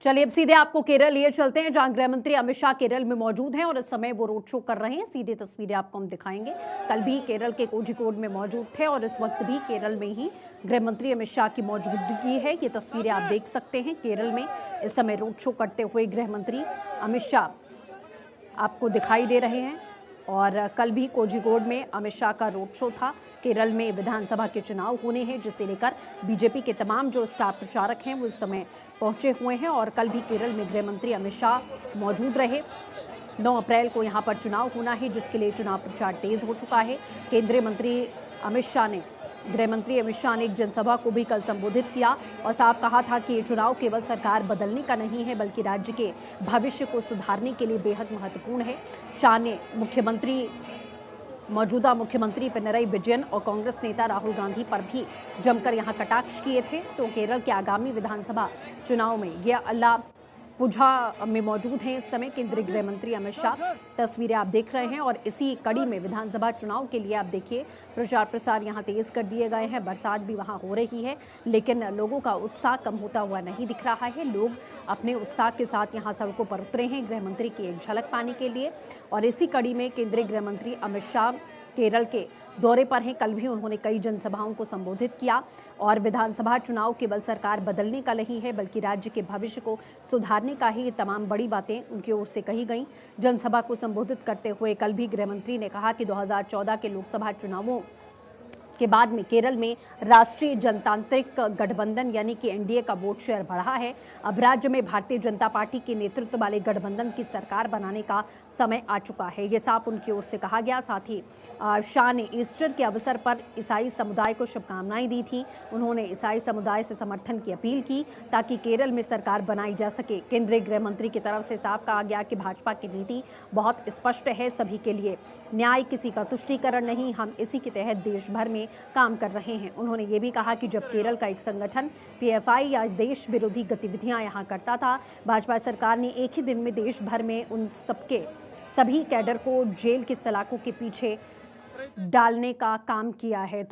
चलिए अब सीधे आपको केरल लिए चलते हैं, जहां गृह मंत्री अमित शाह केरल में मौजूद हैं और इस समय वो रोड शो कर रहे हैं। सीधी तस्वीरें आपको हम दिखाएंगे। कल भी केरल के कोझिकोड में मौजूद थे और इस वक्त भी केरल में ही गृह मंत्री अमित शाह की मौजूदगी है। ये तस्वीरें आप देख सकते हैं। केरल में इस समय रोड शो करते हुए गृह मंत्री अमित शाह आपको दिखाई दे रहे हैं और कल भी कोझिकोड में अमित शाह का रोड शो था। केरल में विधानसभा के चुनाव होने हैं, जिसे लेकर बीजेपी के तमाम जो स्टार प्रचारक हैं वो इस समय पहुंचे हुए हैं और कल भी केरल में गृह मंत्री अमित शाह मौजूद रहे। 9 अप्रैल को यहां पर चुनाव होना है, जिसके लिए चुनाव प्रचार तेज हो चुका है। गृह मंत्री अमित शाह ने एक जनसभा को भी कल संबोधित किया और साफ कहा था कि ये चुनाव केवल सरकार बदलने का नहीं है, बल्कि राज्य के भविष्य को सुधारने के लिए बेहद महत्वपूर्ण है। शाह ने मौजूदा मुख्यमंत्री पिनरई विजयन और कांग्रेस नेता राहुल गांधी पर भी जमकर यहां कटाक्ष किए थे। तो केरल के आगामी विधानसभा चुनाव में ये अल्लापुझा में मौजूद हैं इस समय केंद्रीय गृह मंत्री अमित शाह। तस्वीरें आप देख रहे हैं और इसी कड़ी में विधानसभा चुनाव के लिए आप देखिए प्रचार प्रसार यहां तेज कर दिए गए हैं। बरसात भी वहां हो रही है, लेकिन लोगों का उत्साह कम होता हुआ नहीं दिख रहा है। लोग अपने उत्साह के साथ यहां सड़कों पर उतरे हैं गृह मंत्री की एक झलक पाने के लिए। और इसी कड़ी में केंद्रीय गृह मंत्री अमित शाह केरल के दौरे पर हैं। कल भी उन्होंने कई जनसभाओं को संबोधित किया और विधानसभा चुनाव केवल सरकार बदलने का नहीं है, बल्कि राज्य के भविष्य को सुधारने का ही। ये तमाम बड़ी बातें उनकी ओर से कही गई। जनसभा को संबोधित करते हुए कल भी गृह मंत्री ने कहा कि 2014 के लोकसभा चुनावों के बाद में केरल में राष्ट्रीय जनतांत्रिक गठबंधन यानी कि एनडीए का वोट शेयर बढ़ा है। अब राज्य में भारतीय जनता पार्टी के नेतृत्व वाले गठबंधन की सरकार बनाने का समय आ चुका है, ये साफ उनकी ओर से कहा गया। साथ ही शाह ने ईस्टर के अवसर पर ईसाई समुदाय को शुभकामनाएं दी थी। उन्होंने ईसाई समुदाय से समर्थन की अपील की ताकि केरल में सरकार बनाई जा सके। केंद्रीय गृह मंत्री की तरफ से साफ कहा गया कि भाजपा की नीति बहुत स्पष्ट है, सभी के लिए न्याय, किसी का तुष्टीकरण नहीं। हम इसी के तहत देश भर में काम कर रहे हैं। उन्होंने ये भी कहा कि जब केरल का एक संगठन पीएफआई या देश विरोधी गतिविधियां यहां करता था, भाजपा सरकार ने एक ही दिन में देश भर में उन सभी कैडर को जेल की सलाखों के पीछे डालने का काम किया है।